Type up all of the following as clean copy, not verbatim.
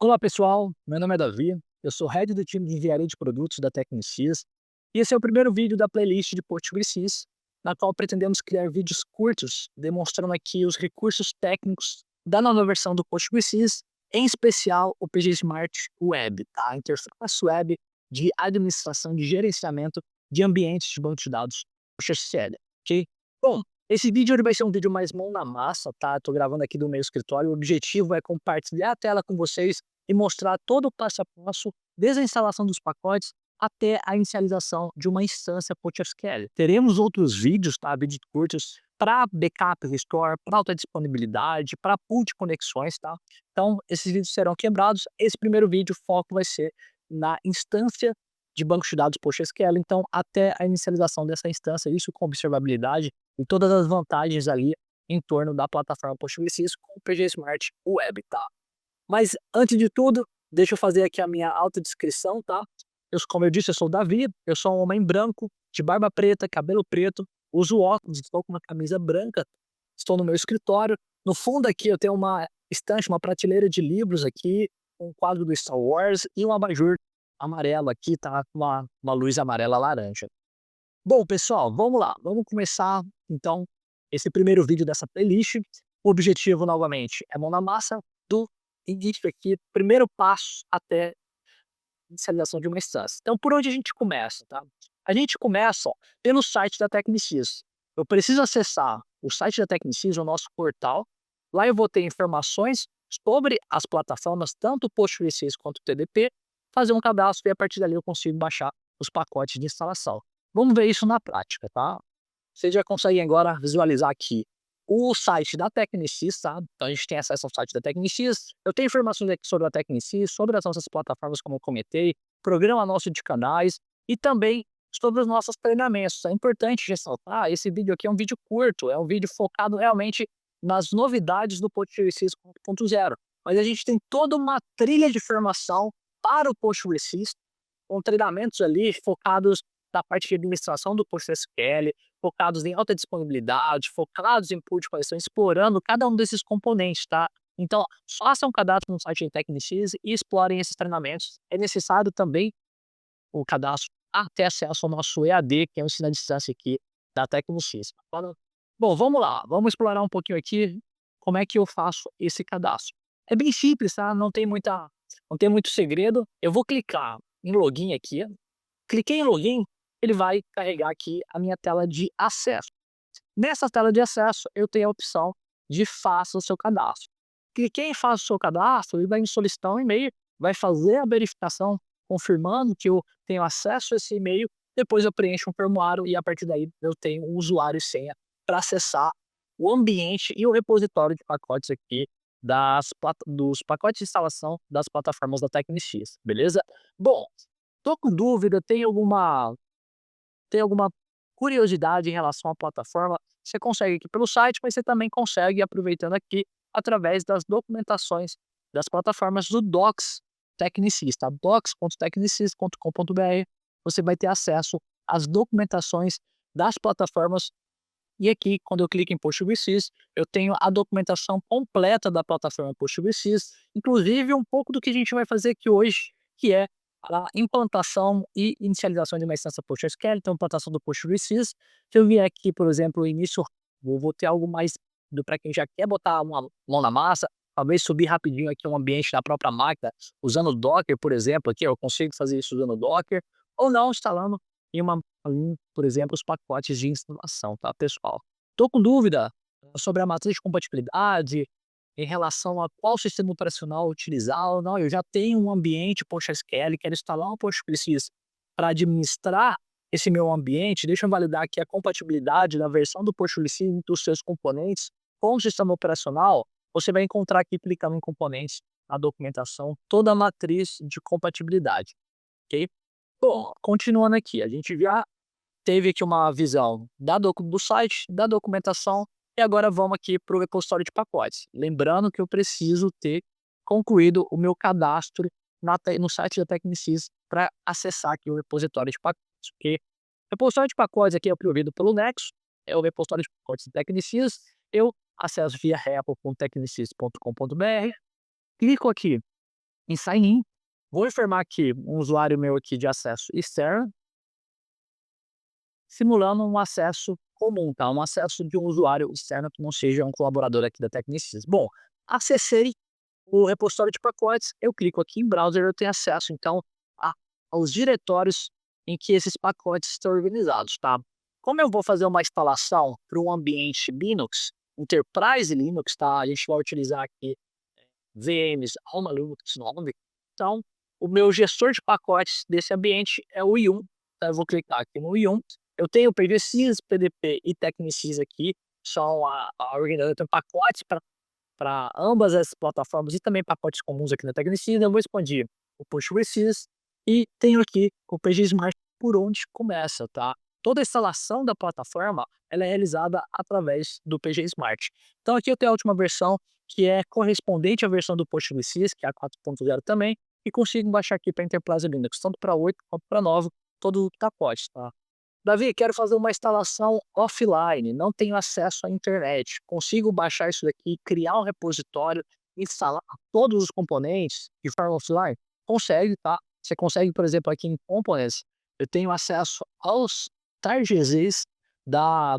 Olá pessoal, meu nome é Davi, eu sou Head do time de Engenharia de Produtos da Tecnicis e esse é o primeiro vídeo da playlist de PostgreSys, na qual pretendemos criar vídeos curtos demonstrando aqui os recursos técnicos da nova versão do PostgreSys, em especial o PG Smart Web, tá? A interface web de administração de gerenciamento de ambientes de banco de dados PostgreSQL, ok? Bom, esse vídeo ele vai ser um vídeo mais mão na massa, tá? Tô gravando aqui do meu escritório, o objetivo é compartilhar a tela com vocês e mostrar todo o passo a passo, desde a instalação dos pacotes até a inicialização de uma instância PostgreSQL. Teremos outros vídeos, tá? Vídeos curtos para backup restore, para alta disponibilidade, para pool de conexões, tá? Então, esses vídeos serão quebrados. Esse primeiro vídeo, o foco vai ser na instância de banco de dados PostgreSQL, então até a inicialização dessa instância, isso com observabilidade e todas as vantagens ali em torno da plataforma PostgreSys com o PG Smart Web, tá? Mas antes de tudo, deixa eu fazer aqui a minha autodescrição, tá? Como eu disse, eu sou o Davi, eu sou um homem branco, de barba preta, cabelo preto, uso óculos, estou com uma camisa branca, estou no meu escritório. No fundo aqui eu tenho uma estante, uma prateleira de livros aqui, um quadro do Star Wars e um abajur amarelo aqui, tá? Com uma luz amarela laranja. Bom, pessoal, vamos lá. Vamos começar, então, esse primeiro vídeo dessa playlist. O objetivo, novamente, é mão na massa do início aqui, primeiro passo até a inicialização de uma instância. Então, por onde a gente começa, tá? A gente começa, ó, pelo site da Tecnicis. Eu preciso acessar o site da Tecnicis, o nosso portal. Lá eu vou ter informações sobre as plataformas, tanto o PostgreSys quanto o TDP, fazer um cadastro e a partir dali eu consigo baixar os pacotes de instalação. Vamos ver isso na prática, tá? Vocês já conseguem agora visualizar aqui o site da Tecnicis, tá? Então a gente tem acesso ao site da Tecnicis. Eu tenho informações aqui sobre a Tecnicis, sobre as nossas plataformas, como eu comentei, programa nosso de canais e também sobre os nossos treinamentos. É importante ressaltar, esse vídeo aqui é um vídeo curto, é um vídeo focado realmente nas novidades do PostgreSys 4.0. Mas a gente tem toda uma trilha de formação para o PostgreSys, com treinamentos ali focados na parte de administração do PostgreSQL, focados em alta disponibilidade, focados em pool de conexão, explorando cada um desses componentes, tá? Então, façam um cadastro no site de Tecnicis e explorem esses treinamentos. É necessário também o cadastro ter acesso ao nosso EAD, que é o ensino à distância aqui da Tecnicis. Bom, vamos lá, vamos explorar um pouquinho aqui como é que eu faço esse cadastro. É bem simples, tá? Não tem muito segredo. Eu vou clicar em login aqui. Cliquei em login, ele vai carregar aqui a minha tela de acesso. Nessa tela de acesso, eu tenho a opção de faça o seu cadastro. Cliquei em faça o seu cadastro, ele vai me solicitar um e-mail, vai fazer a verificação, confirmando que eu tenho acesso a esse e-mail, depois eu preencho um formulário e a partir daí eu tenho um usuário e senha para acessar o ambiente e o repositório de pacotes aqui dos pacotes de instalação das plataformas da Tecnicis, beleza? Bom, tô com dúvida, tem alguma curiosidade em relação à plataforma, você consegue aqui pelo site, mas você também consegue aproveitando aqui através das documentações das plataformas do Docs Tecnicis, tá? docs.tecnicis.com.br, você vai ter acesso às documentações das plataformas e aqui, quando eu clico em PostgreSys, eu tenho a documentação completa da plataforma PostgreSys, inclusive um pouco do que a gente vai fazer aqui hoje, que é a implantação e inicialização de uma instância PostgreSQL, então implantação do PostgreSys. Se eu vier aqui, por exemplo, o início, eu vou ter algo mais para quem já quer botar uma mão na massa, talvez subir rapidinho aqui um ambiente da própria máquina, usando o Docker, por exemplo, aqui eu consigo fazer isso usando o Docker, ou não instalando em por exemplo, os pacotes de instalação, tá, pessoal? Tô com dúvida sobre a matriz de compatibilidade, em relação a qual sistema operacional utilizar ou não. Eu já tenho um ambiente PostgreSQL, quero instalar um PostgreSys para administrar esse meu ambiente. Deixa eu validar aqui a compatibilidade da versão do PostgreSys e dos seus componentes com o sistema operacional. Você vai encontrar aqui, clicando em componentes, na documentação, toda a matriz de compatibilidade, ok? Bom, continuando aqui, a gente já teve aqui uma visão do site, da documentação, e agora vamos aqui para o repositório de pacotes. Lembrando que eu preciso ter concluído o meu cadastro no site da Tecnicis para acessar aqui o repositório de pacotes. Okay? O repositório de pacotes aqui é provido pelo Nexo, é o repositório de pacotes da Tecnicis. Eu acesso via repo.tecnicis.com.br, clico aqui em Sign In, vou informar aqui um usuário meu aqui de acesso externo, simulando um acesso comum, tá? Um acesso de um usuário externo que não seja um colaborador aqui da Technisys. Bom, acessei o repositório de pacotes, eu clico aqui em browser, eu tenho acesso então a aos diretórios em que esses pacotes estão organizados, tá? Como eu vou fazer uma instalação para um ambiente Linux, Enterprise Linux, tá? A gente vai utilizar aqui VMs Alma Linux 9. Então, o meu gestor de pacotes desse ambiente é o i1. Então, eu vou clicar aqui no i1. Eu tenho o PGSys, PDP e Technisys aqui, são a organização. Eu tenho pacotes para ambas as plataformas e também pacotes comuns aqui na Technisys. Eu vou expandir o PostgreSys e tenho aqui o PG Smart por onde começa, tá? Toda a instalação da plataforma ela é realizada através do PG Smart. Então aqui eu tenho a última versão que é correspondente à versão do PostgreSys, que é a 4.0 também, e consigo baixar aqui para Enterprise Linux, tanto para 8 quanto para 9, todo o pacote, tá? Davi, quero fazer uma instalação offline, não tenho acesso à internet. Consigo baixar isso daqui, criar um repositório, instalar todos os componentes de forma offline? Consegue, tá? Você consegue, por exemplo, aqui em Components, eu tenho acesso aos targets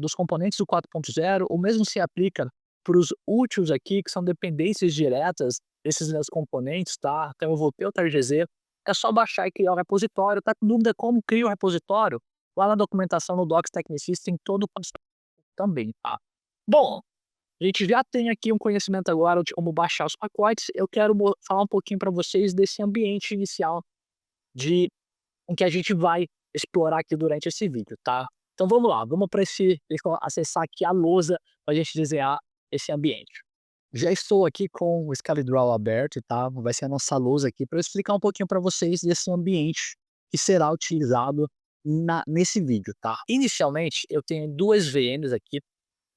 dos componentes do 4.0, o mesmo se aplica para os úteis aqui, que são dependências diretas desses meus componentes, tá? Então eu vou ter o target, é só baixar e criar o repositório. Tá com dúvida como cria o repositório? Lá na documentação, no Docs Technisys, tem todo o passo também, tá? Bom, a gente já tem aqui um conhecimento agora de como baixar os pacotes. Eu quero falar um pouquinho para vocês desse ambiente inicial de em que a gente vai explorar aqui durante esse vídeo, tá? Então vamos lá, vamos para acessar aqui a lousa para a gente desenhar esse ambiente. Já estou aqui com o ScaleDraw aberto, tá? Vai ser a nossa lousa aqui para eu explicar um pouquinho para vocês desse ambiente que será utilizado nesse vídeo, tá? Inicialmente, eu tenho duas VMs aqui.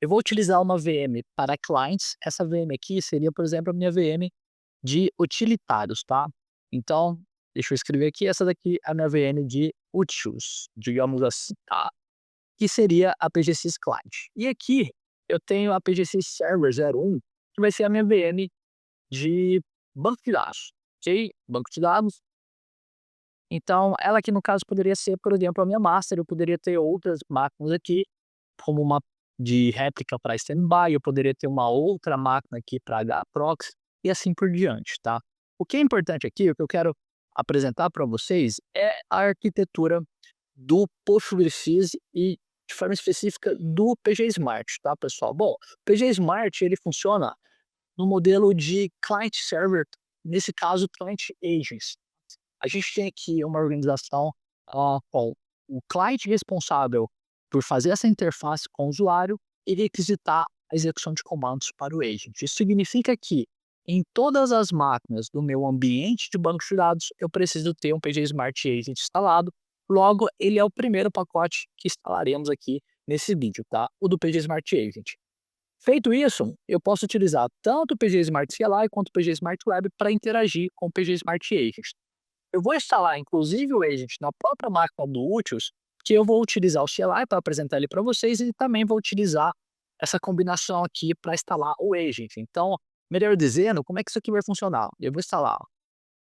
Eu vou utilizar uma VM para clients. Essa VM aqui seria, por exemplo, a minha VM de utilitários, tá? Então, deixa eu escrever aqui. Essa daqui é a minha VM de úteis, digamos assim, tá? Que seria a PGSys Client. E aqui eu tenho a PGSys Server 01, que vai ser a minha VM de banco de dados, ok? Banco de dados. Então, ela aqui no caso poderia ser, por exemplo, a minha master. Eu poderia ter outras máquinas aqui, como uma de réplica para standby, eu poderia ter uma outra máquina aqui para hproxy e assim por diante, tá? O que é importante aqui, o que eu quero apresentar para vocês é a arquitetura do PostgreSys e, de forma específica, do PG Smart, tá, pessoal? Bom, o PG Smart, ele funciona no modelo de client-server, nesse caso, client agents. A gente tem aqui uma organização com o cliente responsável por fazer essa interface com o usuário e requisitar a execução de comandos para o agent. Isso significa que em todas as máquinas do meu ambiente de banco de dados, eu preciso ter um PG Smart Agent instalado. Logo, ele é o primeiro pacote que instalaremos aqui nesse vídeo, tá? O do PG Smart Agent. Feito isso, eu posso utilizar tanto o PG Smart CLI quanto o PG Smart Web para interagir com o PG Smart Agent. Eu vou instalar, inclusive, o agent na própria máquina do Utils, que eu vou utilizar o CLI para apresentar ele para vocês e também vou utilizar essa combinação aqui para instalar o agent. Então, melhor dizendo, como é que isso aqui vai funcionar? Eu vou instalar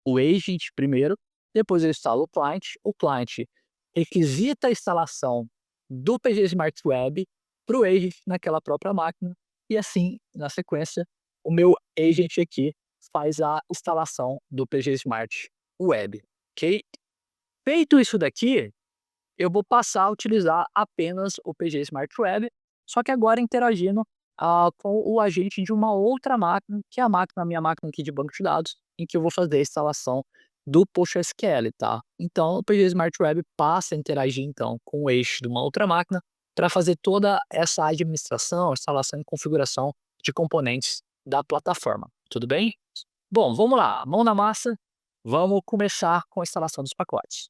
o agent primeiro, depois eu instalo o client requisita a instalação do PG Smart Web para o agent naquela própria máquina e assim, na sequência, o meu agent aqui faz a instalação do PG Smart Web, ok? Feito isso daqui, eu vou passar a utilizar apenas o PG Smart Web, só que agora interagindo com o agente de uma outra máquina, que é a minha máquina aqui de banco de dados, em que eu vou fazer a instalação do PostgreSQL, tá? Então, o PG Smart Web passa a interagir, então, com o eixo de uma outra máquina para fazer toda essa administração, instalação e configuração de componentes da plataforma, tudo bem? Bom, vamos lá, mão na massa, vamos começar com a instalação dos pacotes.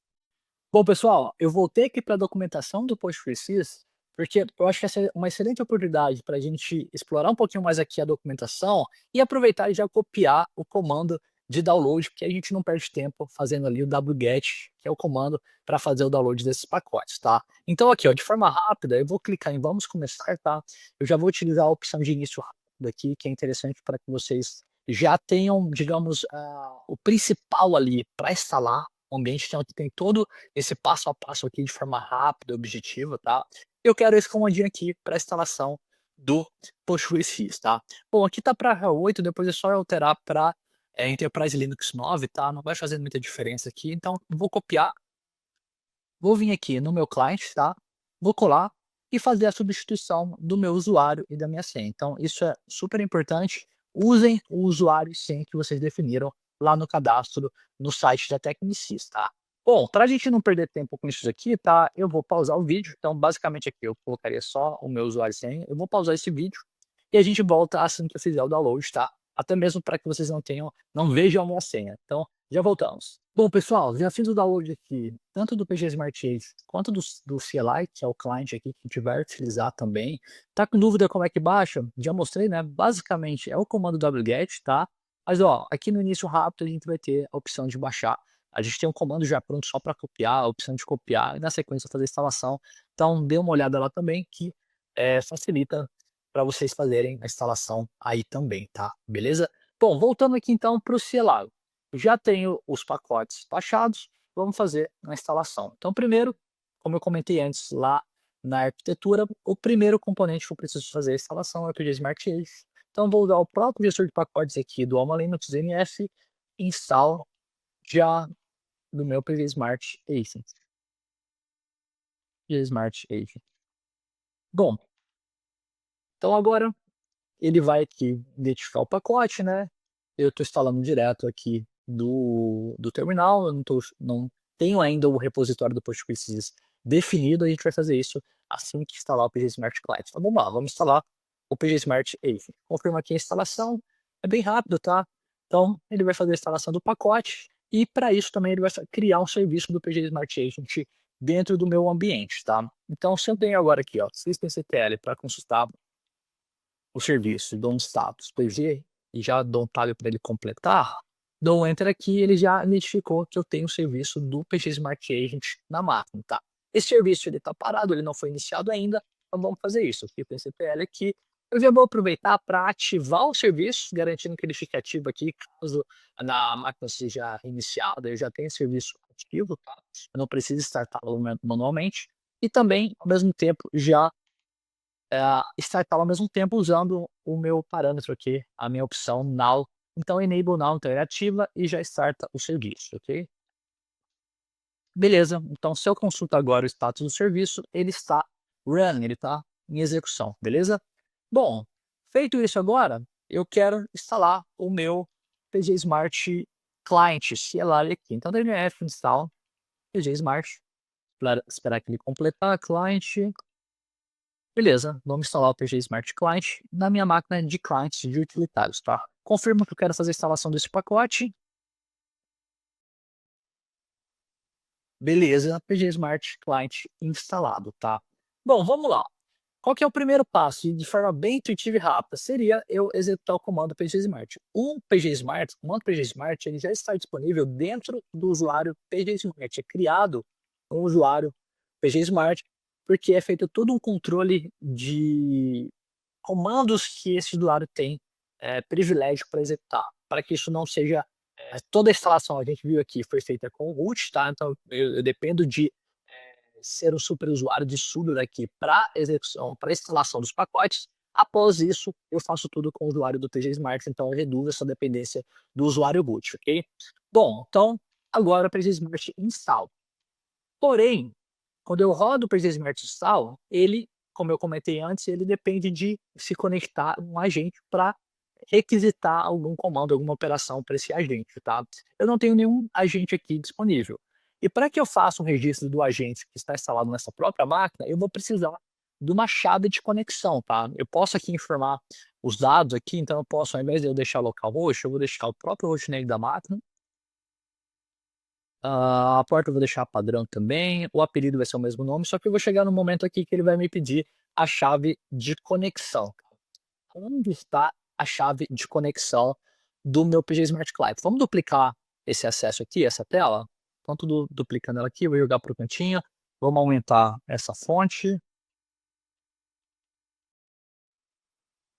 Bom, pessoal, eu voltei aqui para a documentação do PostgreSys, porque eu acho que essa é uma excelente oportunidade para a gente explorar um pouquinho mais aqui a documentação e aproveitar e já copiar o comando de download, porque a gente não perde tempo fazendo ali o wget, que é o comando para fazer o download desses pacotes, tá? Então aqui, ó, de forma rápida, eu vou clicar em vamos começar, tá? Eu já vou utilizar a opção de início rápido aqui, que é interessante para que vocês já tenham, digamos, o principal ali para instalar o ambiente, então tem todo esse passo a passo aqui de forma rápida, objetiva, tá. Eu quero esse comandinho aqui para instalação do PostgreSQL, tá. Bom, aqui tá para R8, depois é só eu alterar para, Enterprise Linux 9, tá, não vai fazer muita diferença aqui, então vou copiar, vou vir aqui no meu cliente, tá, vou colar e fazer a substituição do meu usuário e da minha senha. Então isso é super importante, usem o usuário e senha que vocês definiram lá no cadastro no site da Tecnicis, tá. Bom, para a gente não perder tempo com isso aqui, tá, eu vou pausar o vídeo, então basicamente aqui eu colocaria só o meu usuário e senha, eu vou pausar esse vídeo e a gente volta assim que eu fizer o download, tá. Até mesmo para que vocês não vejam a minha senha. Então, já voltamos. Bom, pessoal, já fiz o download aqui, tanto do PG Smart Case quanto do CLI, que é o cliente aqui que a gente vai utilizar também. Tá com dúvida como é que baixa? Já mostrei, né? Basicamente é o comando wget, tá? Mas ó, aqui no início rápido a gente vai ter a opção de baixar. A gente tem um comando já pronto só para copiar, a opção de copiar e na sequência fazer a instalação. Então dê uma olhada lá também que facilita para vocês fazerem a instalação aí também, tá? Beleza? Bom, voltando aqui então para o CLI. Já tenho os pacotes baixados, vamos fazer a instalação. Então, primeiro, como eu comentei antes lá na arquitetura, o primeiro componente que eu preciso fazer a instalação é o PG Smart Case. Então, vou usar o próprio gestor de pacotes aqui do Alma Linux NF, install já do meu PG Smart Agent. PG Smart Agent. Bom, então agora ele vai aqui identificar o pacote, né? Eu estou instalando direto aqui do terminal, eu não tenho ainda o repositório do PostgreSQL definido, a gente vai fazer isso assim que instalar o PG Smart Client. Então vamos lá, vamos instalar o PG Smart Agent. Confirma aqui a instalação, é bem rápido, tá? Então ele vai fazer a instalação do pacote e para isso também ele vai criar um serviço do PG Smart Agent dentro do meu ambiente, tá? Então se eu tenho agora aqui, ó, systemctl para consultar o serviço, dou um status PG e já dou um tab para ele completar, dou um enter aqui, ele já identificou que eu tenho o serviço do PG Smart Agent na máquina, tá? Esse serviço ele está parado, ele não foi iniciado ainda, então vamos fazer isso. Aqui com esse CPL aqui, eu já vou aproveitar para ativar o serviço, garantindo que ele fique ativo aqui, caso na máquina seja iniciada, eu já tenho serviço ativo, tá? Eu não preciso startá-lo manualmente. E também, ao mesmo tempo, já startar ao mesmo tempo usando o meu parâmetro aqui, a minha opção Now. Então, Enable Now, então ele ativa e já starta o serviço, ok? Beleza, então se eu consultar agora o status do serviço, ele está running, ele está em execução, beleza? Bom, feito isso agora, eu quero instalar o meu PG Smart Client CLI aqui. Então, DNF install PG Smart, esperar que ele completar, client. Beleza, vamos instalar o PG Smart Client na minha máquina de clientes de utilitários, tá? Confirmo que eu quero fazer a instalação desse pacote. Beleza, PG Smart Client instalado, tá? Bom, vamos lá. Qual que é o primeiro passo? E de forma bem intuitiva e rápida, seria eu executar o comando PG Smart. O PG Smart, o comando PG Smart, ele já está disponível dentro do usuário PG Smart. É criado um usuário PG Smart, porque é feito todo um controle de comandos que esse usuário tem privilégio para executar, para que isso não seja toda a instalação a gente viu aqui foi feita com o root, tá? Então eu dependo de ser um super usuário de sudo aqui para execução, para instalação dos pacotes. Após isso, eu faço tudo com o usuário do TG Smart, então eu reduzo essa dependência do usuário boot, ok? Bom, então agora o TG Smart install. Porém, quando eu rodo o PG Smart Install, ele, como eu comentei antes, ele depende de se conectar a um agente para requisitar algum comando, alguma operação para esse agente, tá? Eu não tenho nenhum agente aqui disponível. E para que eu faça um registro do agente que está instalado nessa própria máquina, eu vou precisar de uma chave de conexão, tá? Eu posso aqui informar os dados aqui, então eu posso, ao invés de eu deixar localhost, eu vou deixar o próprio hostname da máquina. A porta eu vou deixar padrão também, o apelido vai ser o mesmo nome, só que eu vou chegar no momento aqui que ele vai me pedir a chave de conexão. Onde está a chave de conexão do meu PG Smart Client? Vamos duplicar esse acesso aqui, essa tela? Então, tudo duplicando ela aqui, vou jogar para o cantinho. Vamos aumentar essa fonte.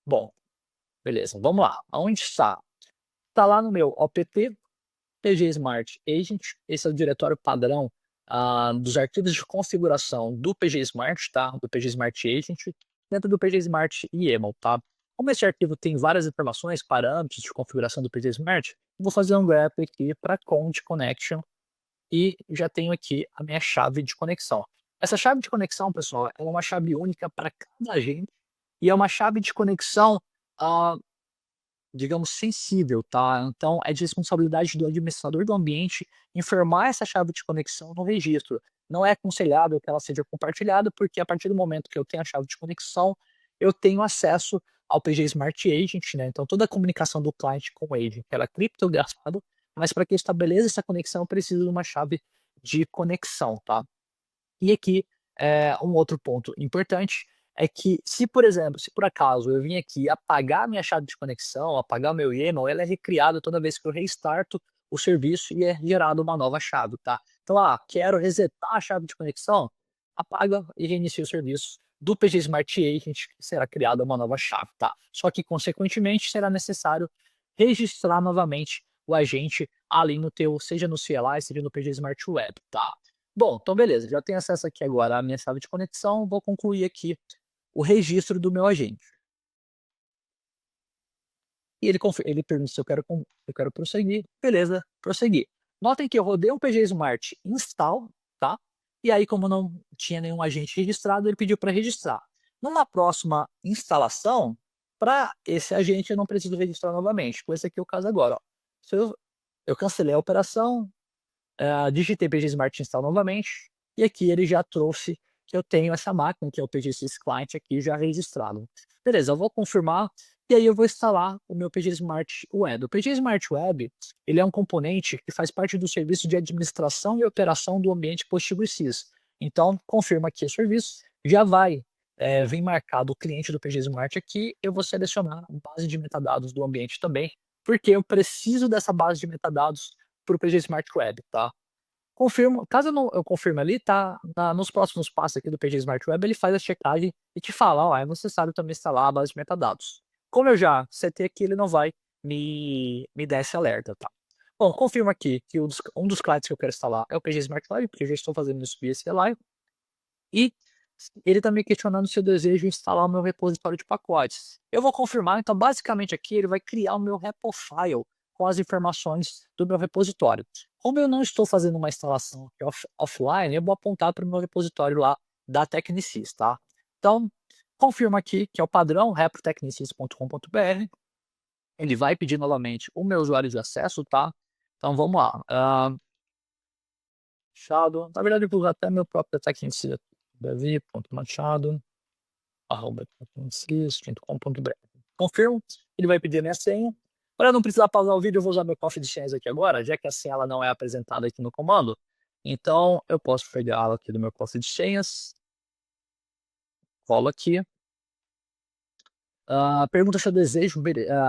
Bom, beleza, vamos lá. Onde está? Tá lá no meu opt PG Smart Agent, esse é o diretório padrão dos arquivos de configuração do PG Smart, tá? Do PG Smart Agent, dentro do PG Smart YAML, tá? Como esse arquivo tem várias informações, parâmetros de configuração do PG Smart, vou fazer um grep aqui para Conde Connection e já tenho aqui a minha chave de conexão. Essa chave de conexão, pessoal, é uma chave única para cada agente e é uma chave de conexão digamos, sensível, tá? Então, é de responsabilidade do administrador do ambiente informar essa chave de conexão no registro. Não é aconselhável que ela seja compartilhada, porque a partir do momento que eu tenho a chave de conexão, eu tenho acesso ao PG Smart Agent, né? Então, toda a comunicação do cliente com o agent, ela é criptografada, mas para que eu estabeleça essa conexão, eu preciso de uma chave de conexão, tá? E aqui, um outro ponto importante é que se, por exemplo, se por acaso eu vim aqui apagar minha chave de conexão, apagar o meu YAML, ela é recriada toda vez que eu restarto o serviço e é gerada uma nova chave, tá? Então, quero resetar a chave de conexão, apaga e reinicia o serviço do PG Smart Agent, que será criada uma nova chave, tá? Só que, consequentemente, será necessário registrar novamente o agente ali no teu, seja no CLI, seja no PG Smart Web, tá? Bom, então beleza, já tenho acesso aqui agora à minha chave de conexão, vou concluir aqui o registro do meu agente. E ele pergunta se eu quero prosseguir, beleza, prosseguir. Notem que eu rodei um PG Smart install, tá? E aí, como não tinha nenhum agente registrado, ele pediu para registrar. Numa próxima instalação, para esse agente eu não preciso registrar novamente, com esse aqui é o caso agora. Ó. Se eu cancelei a operação, digitei PG Smart Install novamente, e aqui ele já trouxe que eu tenho essa máquina, que é o PGSys Client aqui já registrado. Beleza, eu vou confirmar, e aí eu vou instalar o meu PG Smart Web. O PG Smart Web, ele é um componente que faz parte do serviço de administração e operação do ambiente PostgreSys. Então, confirma aqui o serviço, já vai vir marcado o cliente do PG Smart aqui, eu vou selecionar a base de metadados do ambiente também, porque eu preciso dessa base de metadados para o PG Smart Web, tá? Confirmo, caso eu confirme ali, tá? Nos próximos passos aqui do PG Smart Web, ele faz a checagem e te fala, ó, é necessário também instalar a base de metadados. Como eu já setei aqui, ele não vai me dar esse alerta, tá? Bom, confirmo aqui que um dos clientes que eu quero instalar é o PG Smart Web, porque eu já estou fazendo isso via CLI, e ele está me questionando se eu desejo instalar o meu repositório de pacotes. Eu vou confirmar, então basicamente aqui ele vai criar o meu repo file com as informações do meu repositório. Como eu não estou fazendo uma instalação offline, eu vou apontar para o meu repositório lá da Technisys, tá? Então, confirma aqui que é o padrão repotechnisys.com.br. Ele vai pedir novamente o meu usuário de acesso, tá? Então vamos lá. Machado, na verdade eu vou usar até meu próprio Technisys, davi.machado@technisys.com.br. Confirmo, ele vai pedir a minha senha. Para não precisar pausar o vídeo, eu vou usar meu cofre de senhas aqui agora, já que a senha ela não é apresentada aqui no comando. Então, eu posso pegá-la aqui do meu cofre de senhas. Colo aqui. Pergunta se eu desejo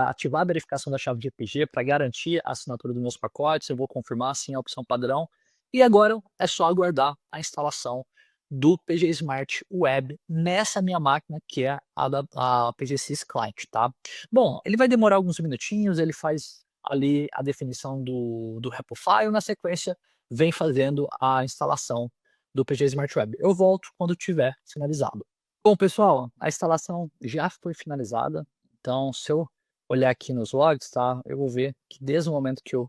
ativar a verificação da chave de EPG para garantir a assinatura dos meus pacotes. Eu vou confirmar sim a opção padrão. E agora é só aguardar a instalação do PG Smart Web nessa minha máquina, que é a PGSys Client, tá? Bom, ele vai demorar alguns minutinhos, ele faz ali a definição do repo file, na sequência vem fazendo a instalação do PG Smart Web. Eu volto quando tiver finalizado. Bom, pessoal, a instalação já foi finalizada. Então, se eu olhar aqui nos logs, tá, eu vou ver que desde o momento que eu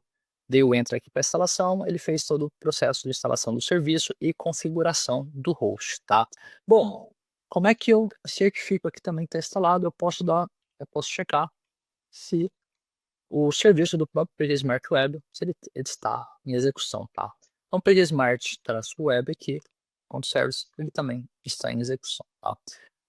dei o enter aqui para a instalação, ele fez todo o processo de instalação do serviço e configuração do host, tá? Bom, como é que eu certifico aqui também que está instalado? Eu posso checar se o serviço do próprio PG Smart Web, se ele está em execução, tá? Então, PG Smart-Web aqui, .service, ele também está em execução, tá?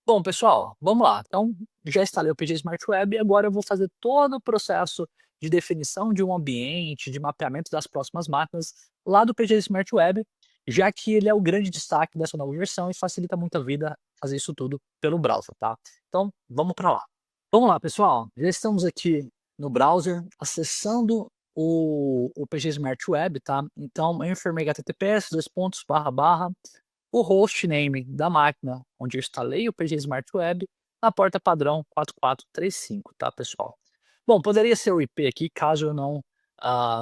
Bom, pessoal, vamos lá. Então, já instalei o PG Smart Web e agora eu vou fazer todo o processo de definição de um ambiente, de mapeamento das próximas máquinas lá do PG Smart Web, já que ele é o grande destaque dessa nova versão e facilita muito a vida fazer isso tudo pelo browser, tá? Então, vamos para lá. Vamos lá, pessoal. Já estamos aqui no browser, acessando o PG Smart Web, tá? Então, eu informei https, o hostname da máquina onde eu instalei o PG Smart Web na porta padrão 4435, tá, pessoal? Bom, poderia ser o IP aqui, caso eu não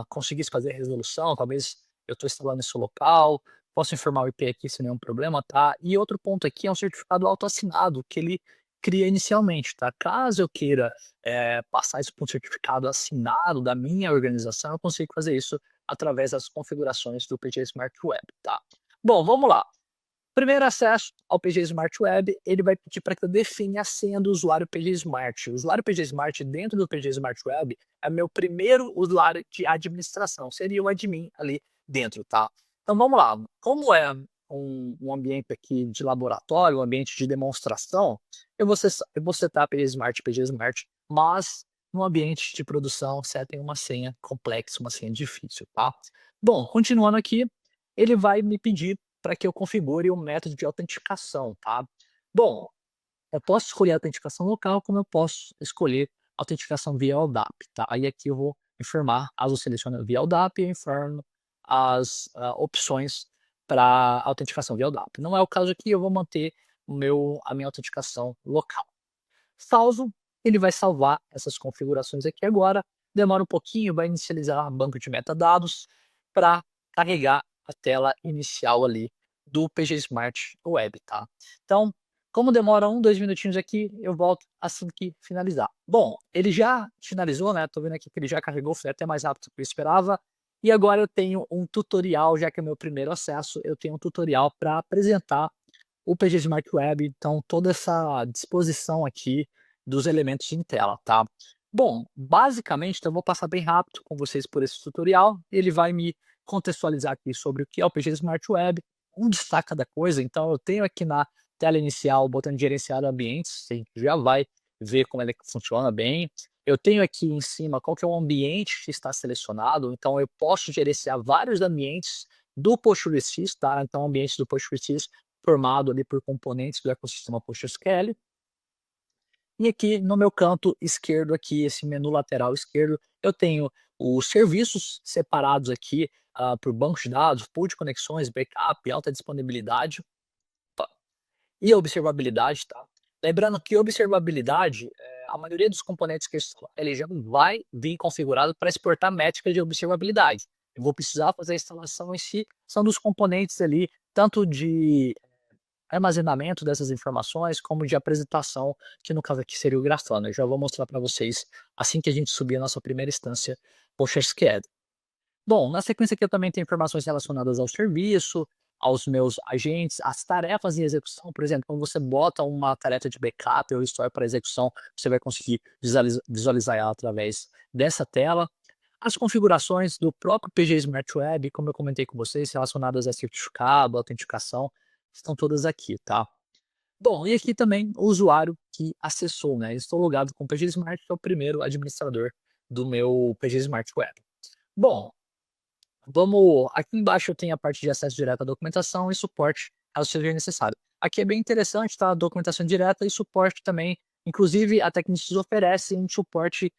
conseguisse fazer a resolução, talvez eu estou instalando isso local, posso informar o IP aqui sem nenhum problema, tá? E outro ponto aqui é um certificado autoassinado que ele cria inicialmente, tá? Caso eu queira passar isso para um certificado assinado da minha organização, eu consigo fazer isso através das configurações do PG Smart Web, tá? Bom, vamos lá. Primeiro acesso ao PG Smart Web, ele vai pedir para que eu defina a senha do usuário PG Smart. O usuário PG Smart dentro do PG Smart Web é meu primeiro usuário de administração, seria o admin ali dentro, tá? Então vamos lá, como é um ambiente aqui de laboratório, um ambiente de demonstração, eu vou setar PG Smart, mas no ambiente de produção você tem uma senha complexa, uma senha difícil, tá? Bom, continuando aqui, ele vai me pedir para que eu configure um método de autenticação, tá? Bom, eu posso escolher a autenticação local, como eu posso escolher autenticação via ODAP, tá? Aí aqui eu vou informar, caso eu selecione via ODAP, eu informo as opções para autenticação via ODAP. Não é o caso aqui, eu vou manter a minha autenticação local. Salvo, ele vai salvar essas configurações aqui agora, demora um pouquinho, vai inicializar um banco de metadados para carregar a tela inicial ali do PG Smart Web, tá? Então, como demora 2 minutinhos aqui, eu volto assim que finalizar. Bom, ele já finalizou, né? Tô vendo aqui que ele já carregou, foi até mais rápido do que eu esperava. E agora eu tenho um tutorial, já que é meu primeiro acesso, eu tenho um tutorial para apresentar o PG Smart Web, então toda essa disposição aqui dos elementos em tela, tá? Bom, basicamente, então eu vou passar bem rápido com vocês por esse tutorial, ele vai me contextualizar aqui sobre o que é o PG Smart Web, um destaque da coisa, então eu tenho aqui na tela inicial o botão de gerenciar ambientes, você já vai ver como ele funciona bem. Eu tenho aqui em cima qual que é o ambiente que está selecionado, então eu posso gerenciar vários ambientes do PostgreSQL, tá? Então, ambientes do PostgreSQL formado ali por componentes do ecossistema PostgreSQL. E aqui no meu canto esquerdo, aqui, esse menu lateral esquerdo, eu tenho os serviços separados aqui por bancos de dados, pool de conexões, backup, alta disponibilidade e observabilidade, tá? Lembrando que observabilidade, a maioria dos componentes que ele já vai vir configurado para exportar métricas de observabilidade. Eu vou precisar fazer a instalação em si, são dos componentes ali, tanto de armazenamento dessas informações, como de apresentação, que no caso aqui seria o Grafana. Eu já vou mostrar para vocês assim que a gente subir a nossa primeira instância PostgreSQL. Bom, na sequência aqui eu também tenho informações relacionadas ao serviço, aos meus agentes, as tarefas em execução, por exemplo, quando você bota uma tarefa de backup ou store para execução, você vai conseguir visualizar ela através dessa tela. As configurações do próprio PG Smart Web, como eu comentei com vocês, relacionadas a certificado, autenticação, estão todas aqui, tá? Bom, e aqui também o usuário que acessou, né? Estou logado com o PG Smart, que é o primeiro administrador do meu PG Smart Web. Bom, vamos. Aqui embaixo eu tenho a parte de acesso direto à documentação e suporte, caso seja necessário. Aqui é bem interessante, tá? Documentação direta e suporte também. Inclusive, a Technisys oferece um suporte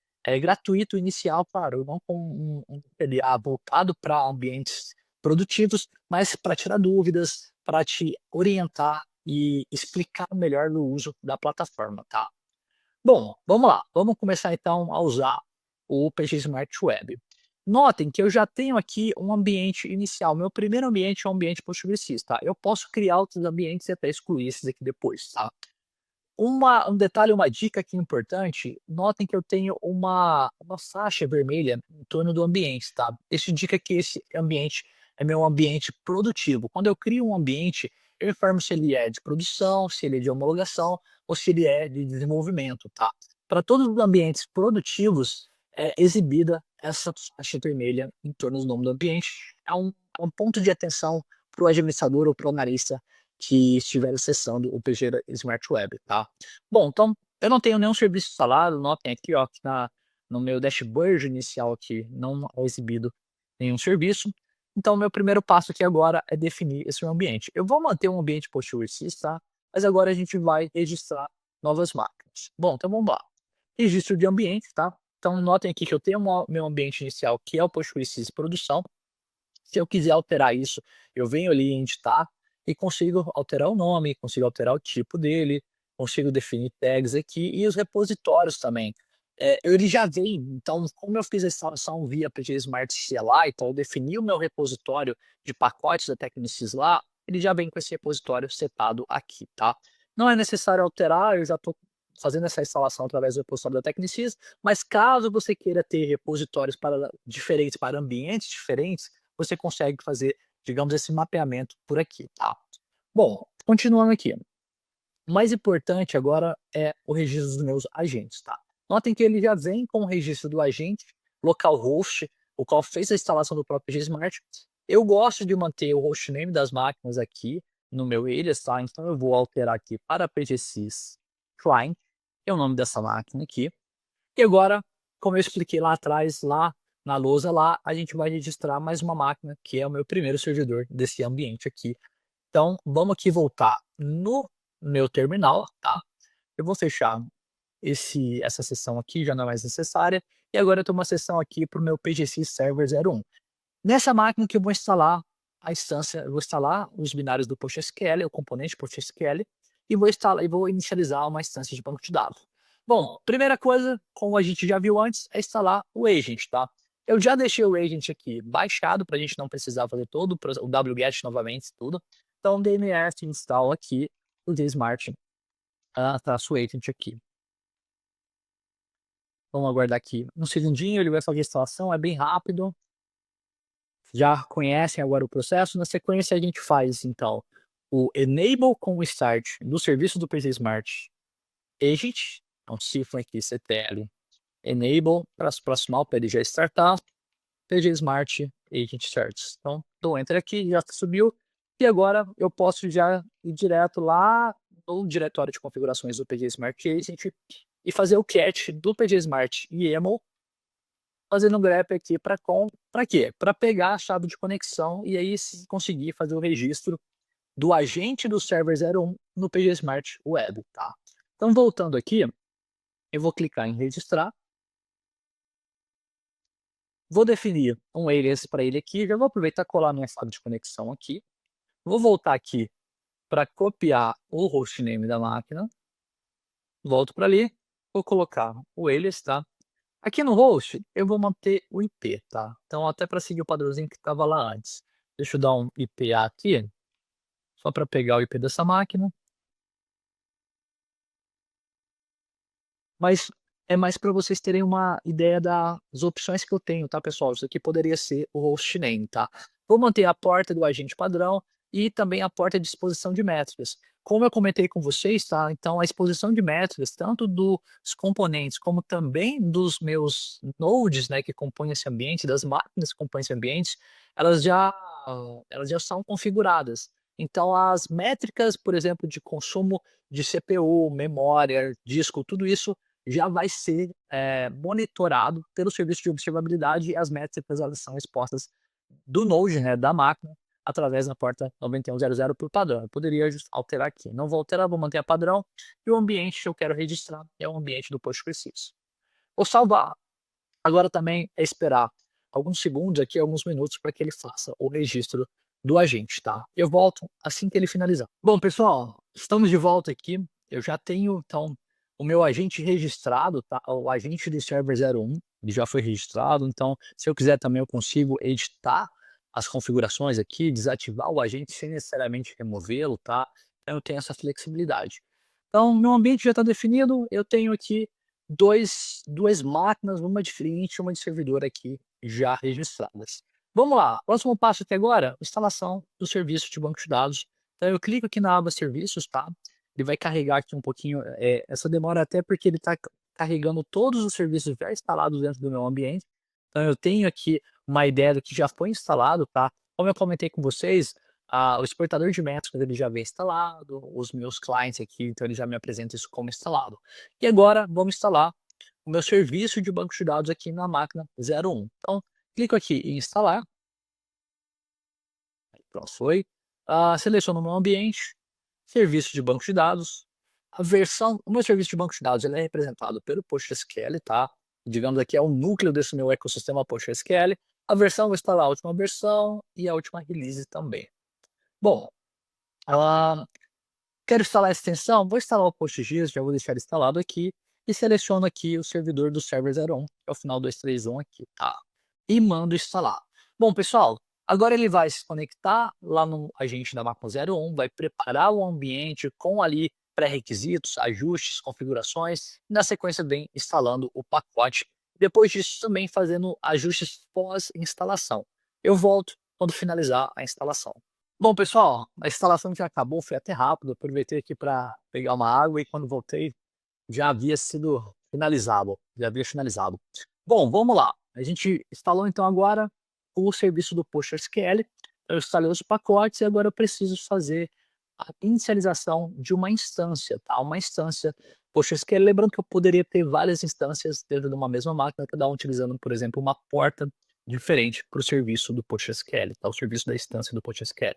gratuito inicial, claro, não com um PDA voltado para ambientes produtivos, mas para tirar dúvidas, para te orientar e explicar melhor o uso da plataforma, tá? Bom, vamos lá. Vamos começar então a usar o PG Smart Web. Notem que eu já tenho aqui um ambiente inicial. Meu primeiro ambiente é um ambiente PostgreSQL, tá? Eu posso criar outros ambientes e até excluir esses aqui depois, tá? Um detalhe, uma dica aqui importante, notem que eu tenho uma faixa vermelha em torno do ambiente, tá? Isso indica que esse ambiente é meu ambiente produtivo. Quando eu crio um ambiente, eu informo se ele é de produção, se ele é de homologação ou se ele é de desenvolvimento, tá? Para todos os ambientes produtivos, é exibida essa faixa vermelha em torno do nome do ambiente. É um ponto de atenção para o administrador ou para o analista que estiver acessando o PG Smart Web, tá? Bom, então eu não tenho nenhum serviço instalado, notem aqui, ó, que no meu dashboard inicial aqui não é exibido nenhum serviço. Então, meu primeiro passo aqui agora é definir esse meu ambiente. Eu vou manter um ambiente PostgreSQL, tá? Mas agora a gente vai registrar novas máquinas. Bom, então vamos lá. Registro de ambiente, tá? Então, notem aqui que eu tenho meu ambiente inicial, que é o PostgreSQL produção. Se eu quiser alterar isso, eu venho ali em editar e consigo alterar o nome, consigo alterar o tipo dele, consigo definir tags aqui e os repositórios também. ele já vem, então como eu fiz a instalação via PG Smart CLI, então eu defini o meu repositório de pacotes da Technisys lá, ele já vem com esse repositório setado aqui, tá. Não é necessário alterar, eu já estou fazendo essa instalação através do repositório da Technisys, mas caso você queira ter repositórios para diferentes, para ambientes diferentes, você consegue fazer, digamos, esse mapeamento por aqui, tá. Bom, continuando aqui. O mais importante agora é o registro dos meus agentes, tá? Notem que ele já vem com o registro do agente, localhost, o qual fez a instalação do próprio Gsmart. Eu gosto de manter o hostname das máquinas aqui no meu alias, tá? Então eu vou alterar aqui para PGSys Client, que é o nome dessa máquina aqui. E agora, como eu expliquei lá atrás, lá na lousa lá, a gente vai registrar mais uma máquina, que é o meu primeiro servidor desse ambiente aqui. Então, vamos aqui voltar no meu terminal, tá? Eu vou fechar essa sessão aqui, já não é mais necessária. E agora eu tenho uma sessão aqui para o meu PGC Server 01. Nessa máquina que eu vou instalar a instância, eu vou instalar os binários do PostgreSQL, o componente PostgreSQL, e vou inicializar uma instância de banco de dados. Bom, primeira coisa, como a gente já viu antes, é instalar o agent, tá? Eu já deixei o agent aqui baixado para a gente não precisar fazer todo o wget novamente, tudo. Então, dns install aqui o Gsmart traço agent aqui. Vamos aguardar aqui um segundinho, ele vai fazer a instalação, é bem rápido. Já conhecem agora o processo. Na sequência, a gente faz, então, o enable com o start do serviço do PC Smart Agent. Então, cifra aqui ctl enable para aproximar o PLG já startar. PG Smart Agent Starts. Então, dou enter aqui, já subiu. E agora eu posso já ir direto lá no diretório de configurações do PG Smart Agent e fazer o catch do PG Smart YAML, fazendo um grep aqui para quê? Para pegar a chave de conexão e aí conseguir fazer o registro do agente do server 01 no PG Smart Web, tá? Então, voltando aqui, eu vou clicar em registrar. Vou definir um alias para ele aqui, já vou aproveitar e colar minha chave de conexão aqui. Vou voltar aqui para copiar o hostname da máquina. Volto para ali, vou colocar o alias, tá? Aqui no host, eu vou manter o IP, tá? Então, até para seguir o padrãozinho que estava lá antes. Deixa eu dar um IPA aqui, só para pegar o IP dessa máquina. Mas é mais para vocês terem uma ideia das opções que eu tenho, tá, pessoal? Isso aqui poderia ser o hostname, tá? Vou manter a porta do agente padrão e também a porta de exposição de métricas. Como eu comentei com vocês, tá? Então, a exposição de métricas, tanto dos componentes como também dos meus nodes, né, que compõem esse ambiente, das máquinas que compõem esse ambiente, elas já, elas já são configuradas. Então, as métricas, por exemplo, de consumo de CPU, memória, disco, tudo isso já vai ser monitorado pelo serviço de observabilidade e as métricas elas são expostas do Node, né, da máquina, através da porta 9100 por padrão. Eu poderia alterar aqui. Não vou alterar, vou manter a padrão. E o ambiente que eu quero registrar é o ambiente do PostgreSQL. Vou salvar. Agora também é esperar alguns segundos aqui, alguns minutos, para que ele faça o registro do agente, tá? Eu volto assim que ele finalizar. Bom, pessoal, estamos de volta aqui. Eu já tenho, então, o meu agente registrado, tá? O agente de server 01, ele já foi registrado. Então, se eu quiser também, eu consigo editar as configurações aqui, desativar o agente sem necessariamente removê-lo, tá? Então, eu tenho essa flexibilidade. Então, meu ambiente já está definido. Eu tenho aqui duas máquinas, uma de cliente e uma de servidor aqui já registradas. Vamos lá, próximo passo até agora, instalação do serviço de banco de dados. Então eu clico aqui na aba serviços, tá? Ele vai carregar aqui um pouquinho, essa demora até porque ele está carregando todos os serviços já instalados dentro do meu ambiente. Então eu tenho aqui uma ideia do que já foi instalado, tá? Como eu comentei com vocês, o exportador de métricas ele já vem instalado, os meus clientes aqui, então ele já me apresenta isso como instalado. E agora vamos instalar o meu serviço de banco de dados aqui na máquina 01. Então, clico aqui em instalar. Pronto, foi. Seleciono o meu ambiente, serviço de banco de dados. O meu serviço de banco de dados ele é representado pelo PostgreSQL, tá? Digamos aqui é o núcleo desse meu ecossistema PostgreSQL. A versão, vou instalar a última versão e a última release também. Bom, quero instalar a extensão, vou instalar o PostGIS, já vou deixar instalado aqui. e seleciono aqui o servidor do server 01, que é o final 231 aqui, tá? E mando instalar. Bom, pessoal, agora ele vai se conectar lá no agente da máquina 01, vai preparar o ambiente com ali pré-requisitos, ajustes, configurações, e na sequência vem instalando o pacote. Depois disso também fazendo ajustes pós-instalação. Eu volto quando finalizar a instalação. Bom, pessoal, a instalação já acabou, foi até rápido. Aproveitei aqui para pegar uma água e quando voltei já havia sido finalizado, já havia finalizado. Bom, vamos lá. A gente instalou então agora o serviço do PostgreSQL. Eu instalei os pacotes e agora eu preciso fazer a inicialização de uma instância, tá? Uma instância PostgreSQL. Lembrando que eu poderia ter várias instâncias dentro de uma mesma máquina, cada um utilizando, por exemplo, uma porta diferente para o serviço do PostgreSQL, tá? O serviço da instância do PostgreSQL.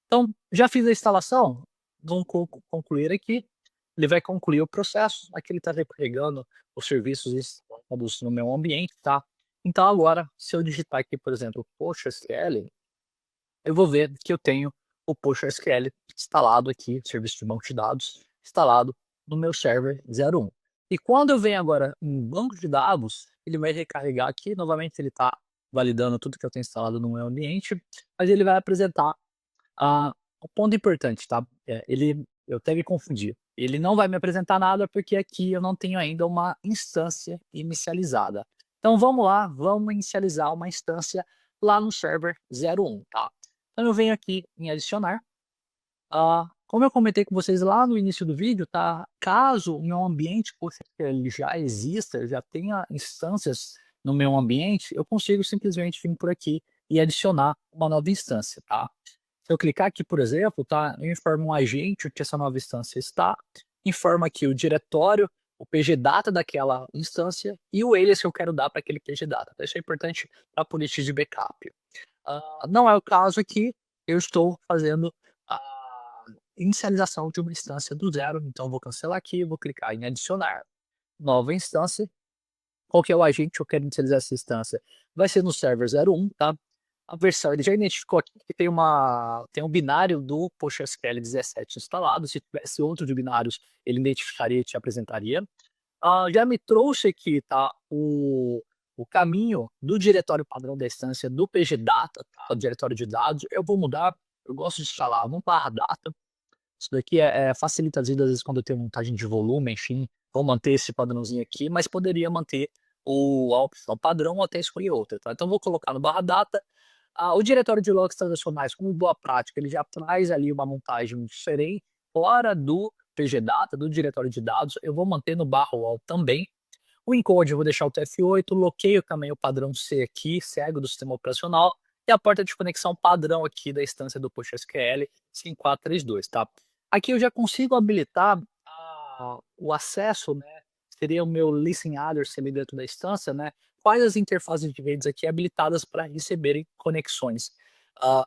Então, já fiz a instalação, vamos concluir aqui. Ele vai concluir o processo, aqui ele está recarregando os serviços instalados no meu ambiente, tá? Então agora, se eu digitar aqui, por exemplo, PostgreSQL, eu vou ver que eu tenho o PostgreSQL instalado aqui, serviço de banco de dados, instalado no meu server 01. E quando eu venho agora em banco de dados, ele vai recarregar aqui, novamente ele está validando tudo que eu tenho instalado no meu ambiente, mas ele vai apresentar um ponto importante, tá? Eu até me confundi. Ele não vai me apresentar nada porque aqui eu não tenho ainda uma instância inicializada. Então vamos lá, vamos inicializar uma instância lá no server 01, tá? Então eu venho aqui em adicionar. Como eu comentei com vocês lá no início do vídeo, tá? Caso o meu ambiente ele já exista, já tenha instâncias no meu ambiente, eu consigo simplesmente vir por aqui e adicionar uma nova instância, tá? Se eu clicar aqui, por exemplo, tá? Eu informo um agente que essa nova instância está, informa aqui o diretório, o pgdata daquela instância e o alias que eu quero dar para aquele pgdata. Então, isso é importante para a política de backup. Não é o caso aqui, eu estou fazendo a inicialização de uma instância do zero, então eu vou cancelar aqui, vou clicar em adicionar nova instância. Qual que é o agente que eu quero inicializar essa instância? Vai ser no server 01, tá? A versão, ele já identificou aqui que tem um binário do PostgreSQL 17 instalado. Se tivesse outro de binários, ele identificaria e te apresentaria. Já me trouxe aqui, tá? O caminho do diretório padrão da instância do pgdata, tá? O diretório de dados. Eu vou mudar, eu gosto de instalar um barra data. Isso daqui facilita as vidas, às vezes, quando eu tenho montagem de volume, enfim. Vou manter esse padrãozinho aqui, mas poderia manter a opção padrão ou até escolher outra, tá? Então vou colocar no barra data. O diretório de logs transacionais, como boa prática, ele já traz ali uma montagem diferente, fora do pgdata, do diretório de dados. Eu vou manter no barra wall também. O encode eu vou deixar o TF8, bloqueio também o padrão C aqui, cego do sistema operacional, e a porta de conexão padrão aqui da instância do PostgreSQL 5432, tá? Aqui eu já consigo habilitar o acesso, né? Seria o meu listen address ali dentro da instância, né? Quais as interfaces de redes aqui habilitadas para receberem conexões ah,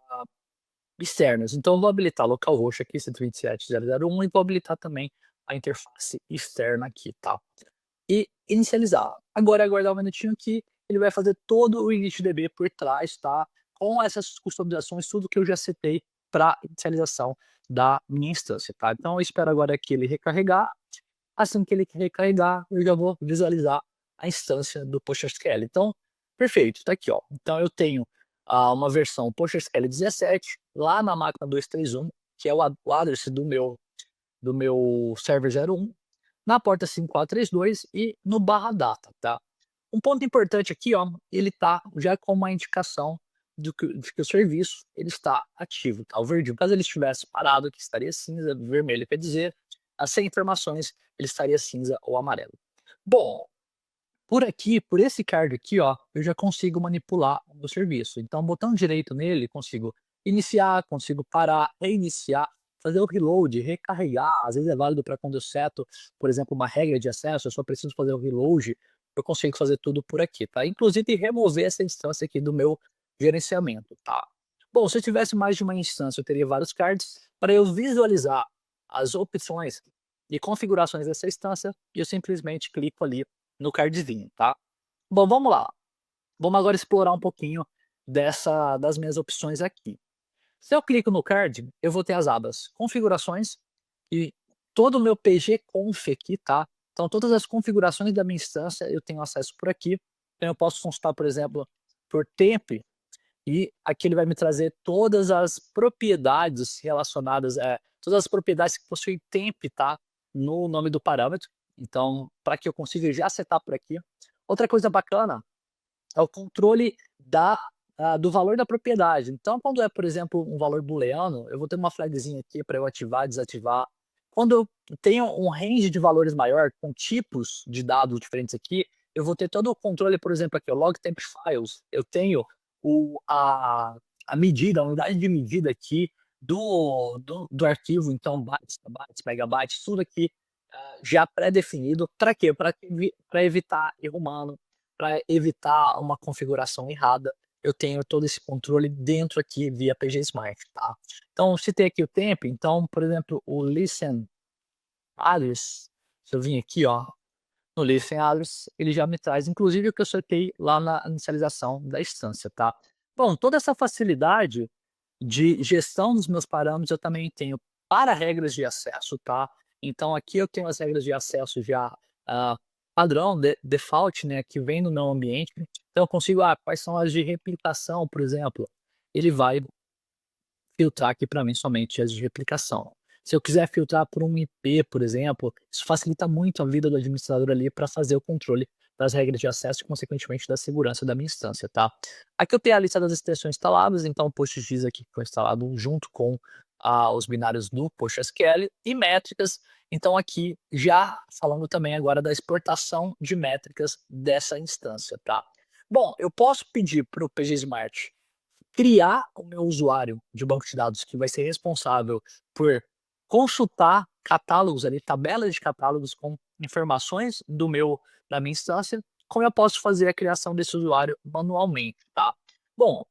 externas. Então eu vou habilitar localhost aqui, 127.0.0.1, e vou habilitar também a interface externa aqui, tá? E inicializar. Agora aguardar um minutinho que ele vai fazer todo o initdb por trás, tá? Com essas customizações, tudo que eu já citei para inicialização da minha instância, tá? Então eu espero agora que ele recarregar. Assim que ele recarregar, eu já vou visualizar a instância do PostgreSQL. Então, perfeito, tá aqui, ó. Então eu tenho uma versão PostgreSQL 17 lá na máquina 231, que é o address do meu server 01, na porta 5432 e no barra data, tá? Um ponto importante aqui, ó, ele tá já com uma indicação de que o serviço ele está ativo, tá? O verdinho, caso ele estivesse parado, que estaria cinza, vermelho quer dizer, sem informações, ele estaria cinza ou amarelo. Bom, por aqui, por esse card aqui, ó, eu já consigo manipular o meu serviço. Então, botão direito nele, consigo iniciar, consigo parar, reiniciar, fazer o reload, recarregar. Às vezes é válido para quando eu seto, por exemplo, uma regra de acesso, eu só preciso fazer o reload, eu consigo fazer tudo por aqui, tá? Inclusive remover essa instância aqui do meu gerenciamento, tá? Bom, se eu tivesse mais de uma instância, eu teria vários cards. Para eu visualizar as opções e configurações dessa instância, eu simplesmente clico ali no cardzinho, tá? Bom, vamos lá. Vamos agora explorar um pouquinho das minhas opções aqui. Se eu clico no card, eu vou ter as abas configurações e todo o meu pgconf aqui, tá? Então todas as configurações da minha instância eu tenho acesso por aqui. Então eu posso consultar, por exemplo, por temp, e aqui ele vai me trazer todas as propriedades relacionadas, todas as propriedades que possuem temp, tá, no nome do parâmetro. Então, para que eu consiga já setar por aqui. Outra coisa bacana é o controle do valor da propriedade. Então, quando é, por exemplo, um valor booleano, eu vou ter uma flagzinha aqui para eu ativar, desativar. Quando eu tenho um range de valores maior, com tipos de dados diferentes aqui, eu vou ter todo o controle, por exemplo, aqui, o log temp files. Eu tenho a medida, a unidade de medida aqui do arquivo, então bytes, bytes, megabytes, tudo aqui já pré-definido. Para quê? Para evitar erro humano, para evitar uma configuração errada. Eu tenho todo esse controle dentro aqui via PG Smart, tá? Então, se tem aqui o tempo, então, por exemplo, o listen address, se eu vim aqui, ó, no listen address, ele já me traz, inclusive, o que eu setei lá na inicialização da instância, tá? Bom, toda essa facilidade de gestão dos meus parâmetros eu também tenho para regras de acesso, tá? Então aqui eu tenho as regras de acesso já padrão, default, né, que vem no meu ambiente. Então eu consigo, quais são as de replicação, por exemplo. Ele vai filtrar aqui para mim somente as de replicação. Se eu quiser filtrar por um IP, por exemplo, isso facilita muito a vida do administrador ali para fazer o controle das regras de acesso e, consequentemente, da segurança da minha instância, tá? Aqui eu tenho a lista das extensões instaladas, então o PostGIS aqui foi instalado junto com os binários do PostgreSQL e métricas. Então aqui já falando também agora da exportação de métricas dessa instância, tá? Bom, eu posso pedir para o PG Smart criar o meu usuário de banco de dados que vai ser responsável por consultar catálogos ali, tabelas de catálogos com informações da minha instância, como eu posso fazer a criação desse usuário manualmente, tá? Bom,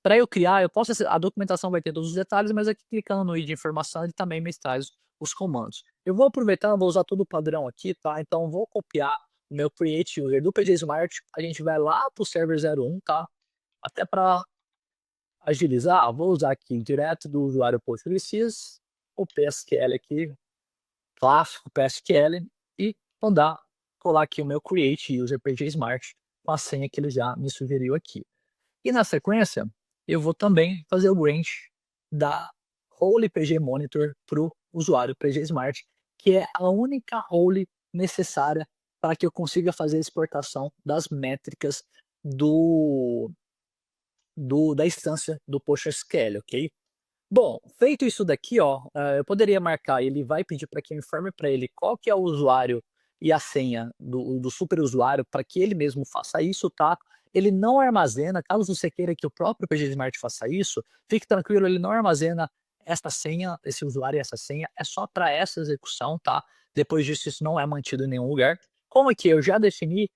para eu criar, a documentação vai ter todos os detalhes, mas aqui clicando no i de informação, ele também me traz os comandos. Eu vou aproveitar, vou usar todo o padrão aqui, tá? Então vou copiar o meu create user do PG Smart, a gente vai lá para o server 01, tá? Até para agilizar, vou usar aqui direto do usuário PostgreSQL, o PSQL aqui, clássico PSQL, e mandar colar aqui o meu create user PG Smart com a senha que ele já me sugeriu aqui. E na sequência, eu vou também fazer o branch da role PG Monitor para o usuário PG Smart, que é a única role necessária para que eu consiga fazer a exportação das métricas da instância do PostgreSQL, ok? Bom, feito isso daqui, ó, eu poderia marcar, ele vai pedir para que eu informe para ele qual que é o usuário e a senha do superusuário para que ele mesmo faça isso, tá? Ele não armazena, caso você queira que o próprio PG Smart faça isso, fique tranquilo, ele não armazena essa senha, esse usuário e essa senha, é só para essa execução, tá? Depois disso, isso não é mantido em nenhum lugar. Como aqui eu já defini,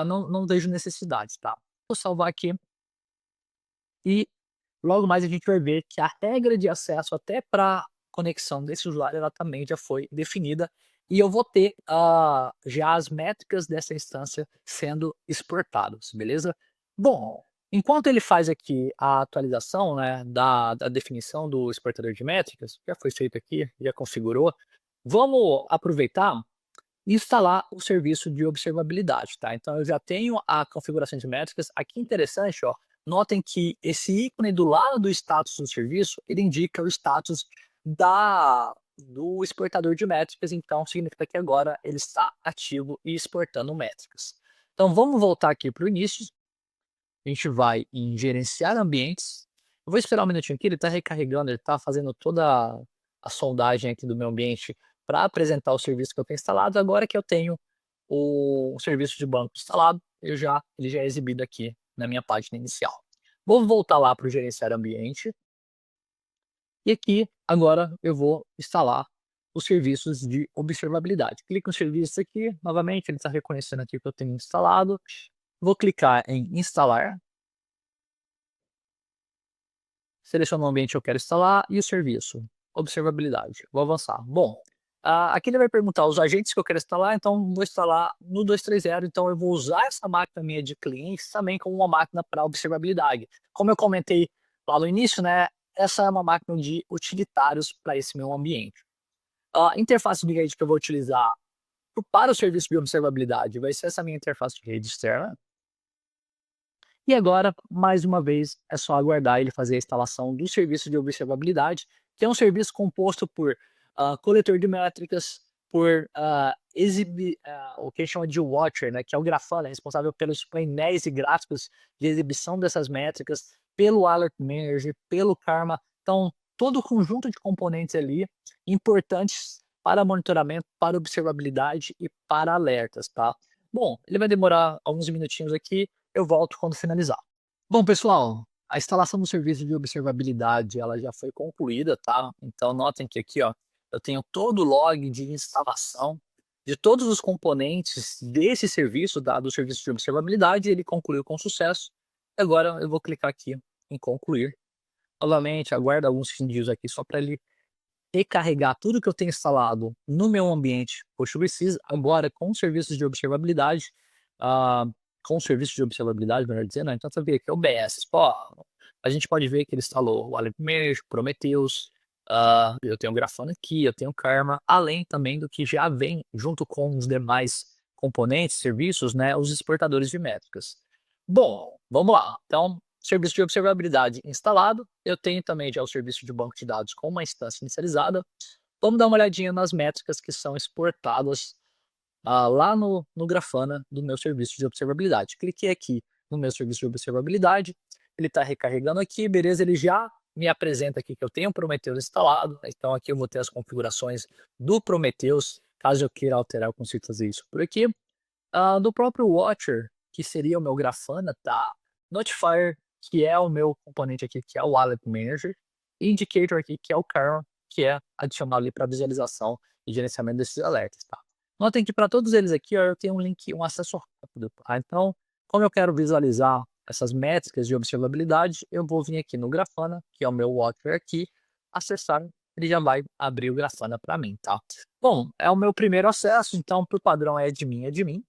não vejo necessidade, tá? Vou salvar aqui e logo mais a gente vai ver que a regra de acesso até para conexão desse usuário, ela também já foi definida e eu vou ter já as métricas dessa instância sendo exportadas, beleza? Bom, enquanto ele faz aqui a atualização, né, da definição do exportador de métricas, já foi feito aqui, já configurou, vamos aproveitar e instalar o serviço de observabilidade, tá? Então eu já tenho a configuração de métricas. Aqui interessante, ó, notem que esse ícone do lado do status do serviço, ele indica o status do exportador de métricas, então significa que agora ele está ativo e exportando métricas. Então vamos voltar aqui para o início, a gente vai em gerenciar ambientes, eu vou esperar um minutinho aqui, ele está recarregando, ele está fazendo toda a sondagem aqui do meu ambiente para apresentar o serviço que eu tenho instalado. Agora que eu tenho o serviço de banco instalado, ele já é exibido aqui na minha página inicial. Vou voltar lá para o gerenciar ambiente. E aqui, agora, eu vou instalar os serviços de observabilidade. Clico no serviço aqui, novamente, ele está reconhecendo aqui que eu tenho instalado. Vou clicar em instalar. Seleciono o ambiente que eu quero instalar e o serviço, observabilidade. Vou avançar. Bom, aqui ele vai perguntar os agentes que eu quero instalar, então vou instalar no 230, então eu vou usar essa máquina minha de clientes também como uma máquina para observabilidade. Como eu comentei lá no início, né, essa é uma máquina de utilitários para esse meu ambiente. A interface de rede que eu vou utilizar para o serviço de observabilidade, vai ser essa minha interface de rede externa. E agora, mais uma vez, é só aguardar ele fazer a instalação do serviço de observabilidade, que é um serviço composto por coletor de métricas, por o que a gente chama de Watcher, né, que é o Grafana, responsável pelos painéis e gráficos de exibição dessas métricas, pelo Alert Manager, pelo Karma. Então, todo o conjunto de componentes ali importantes para monitoramento, para observabilidade e para alertas, tá? Bom, ele vai demorar alguns minutinhos aqui, eu volto quando finalizar. Bom, pessoal, a instalação do serviço de observabilidade ela já foi concluída, tá? Então notem que aqui, ó, eu tenho todo o log de instalação de todos os componentes desse serviço, do serviço de observabilidade, ele concluiu com sucesso. Agora eu vou clicar aqui em concluir. Novamente, aguardo alguns segundos aqui só para ele recarregar tudo que eu tenho instalado no meu ambiente PostgreSys, agora com serviços de observabilidade, ah, com serviços de observabilidade, melhor dizendo, então você vê aqui é o OBS, pô, a gente pode ver que ele instalou o Alert Manager, Prometheus, eu tenho o Grafana aqui, eu tenho o Karma, além também do que já vem junto com os demais componentes, serviços, né, os exportadores de métricas. Bom, vamos lá. Então, serviço de observabilidade instalado. Eu tenho também já o serviço de banco de dados com uma instância inicializada. Vamos dar uma olhadinha nas métricas que são exportadas lá no Grafana do meu serviço de observabilidade. Cliquei aqui no meu serviço de observabilidade, ele está recarregando aqui, beleza, ele já me apresenta aqui que eu tenho o Prometheus instalado, então aqui eu vou ter as configurações do Prometheus, caso eu queira alterar, eu consigo fazer isso por aqui. Do próprio Watcher, que seria o meu Grafana, tá? Notifier, que é o meu componente aqui, que é o Wallet Manager, e Indicator aqui, que é o Kernel, que é adicional ali para visualização e gerenciamento desses alertas, tá? Notem que para todos eles aqui, ó, eu tenho um link, um acesso rápido, tá? Então, como eu quero visualizar essas métricas de observabilidade, eu vou vir aqui no Grafana, que é o meu Watcher aqui, acessar, ele já vai abrir o Grafana para mim, tá? Bom, é o meu primeiro acesso, então por padrão é de mim, é de mim.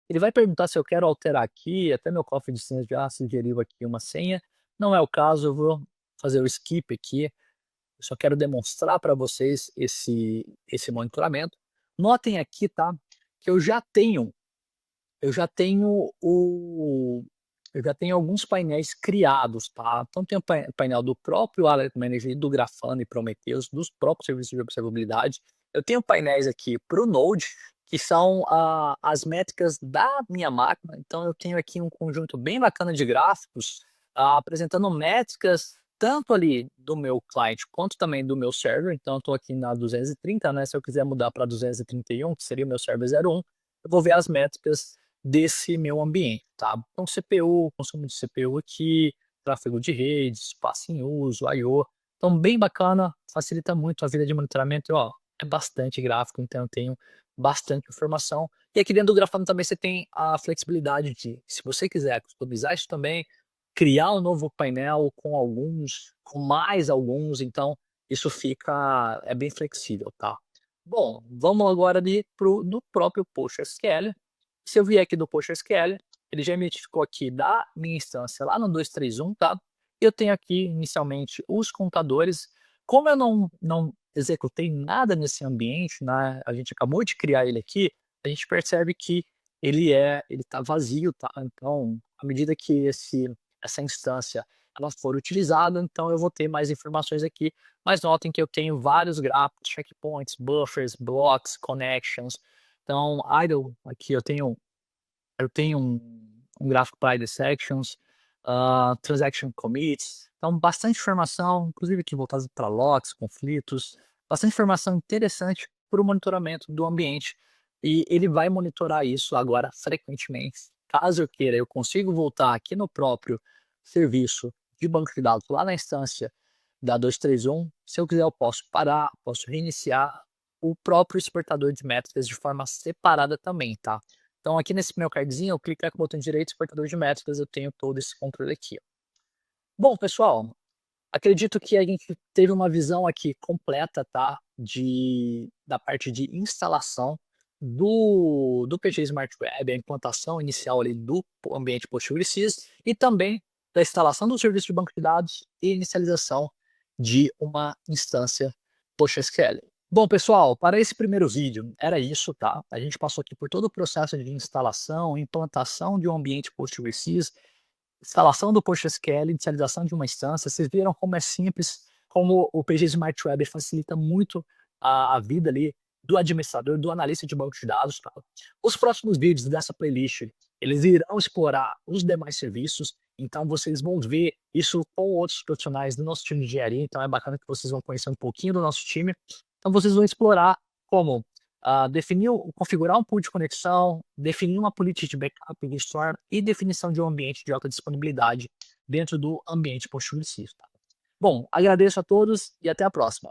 Ele vai perguntar se eu quero alterar aqui, até meu cofre de senhas já sugeriu aqui uma senha. Não é o caso, eu vou fazer o skip aqui. Eu só quero demonstrar para vocês esse monitoramento. Notem aqui, tá, que eu já tenho alguns painéis criados, tá? Então tem o painel do próprio Alert Manager, do Grafana e Prometheus, dos próprios serviços de observabilidade. Eu tenho painéis aqui para o Node, que são as métricas da minha máquina. Então eu tenho aqui um conjunto bem bacana de gráficos, apresentando métricas tanto ali do meu cliente quanto também do meu server. Então eu estou aqui na 230, né? Se eu quiser mudar para 231, que seria o meu server 01, eu vou ver as métricas desse meu ambiente, tá? Então CPU, consumo de CPU aqui, tráfego de rede, espaço em uso, I/O. Então bem bacana, facilita muito a vida de monitoramento, e, ó, é bastante gráfico, então eu tenho bastante informação. E aqui dentro do Grafana também você tem a flexibilidade de, se você quiser customizar isso também, criar um novo painel com mais alguns, então isso é bem flexível, tá? Bom, vamos agora ali no próprio PostgreSQL. Se eu vier aqui do PostgreSQL, ele já me notificou aqui da minha instância lá no 231, tá? Eu tenho aqui inicialmente os contadores. Como eu não executei nada nesse ambiente, né? A gente acabou de criar ele aqui, a gente percebe que ele tá vazio, tá? Então, à medida que essa instância ela for utilizada, então eu vou ter mais informações aqui. Mas notem que eu tenho vários gráficos, checkpoints, buffers, blocks, connections. Então, idle, aqui eu tenho um gráfico para idle sections, transaction commits. Então, bastante informação, inclusive aqui voltado para logs, conflitos, bastante informação interessante para o monitoramento do ambiente. E ele vai monitorar isso agora frequentemente. Caso eu queira, eu consigo voltar aqui no próprio serviço de banco de dados, lá na instância da 231. Se eu quiser, eu posso parar, posso reiniciar o próprio exportador de métricas de forma separada também, tá? Então aqui nesse meu cardzinho, eu clico com o botão direito, exportador de métricas, eu tenho todo esse controle aqui. Bom, pessoal, acredito que a gente teve uma visão aqui completa, tá? Da parte de instalação do PG Smart Web, a implantação inicial ali do ambiente PostgreSys e também da instalação do serviço de banco de dados e inicialização de uma instância PostgreSQL. Bom, pessoal, para esse primeiro vídeo era isso, tá? A gente passou aqui por todo o processo de instalação, implantação de um ambiente PostgreSys, instalação do PostgreSQL, inicialização de uma instância. Vocês viram como é simples, como o PG Smart Web facilita muito a vida ali do administrador, do analista de banco de dados, tá? Os próximos vídeos dessa playlist, eles irão explorar os demais serviços, então vocês vão ver isso com outros profissionais do nosso time de engenharia, então é bacana que vocês vão conhecer um pouquinho do nosso time. Então vocês vão explorar como configurar um pool de conexão, definir uma política de backup e restore e definição de um ambiente de alta disponibilidade dentro do ambiente PostgreSQL. Tá? Bom, agradeço a todos e até a próxima.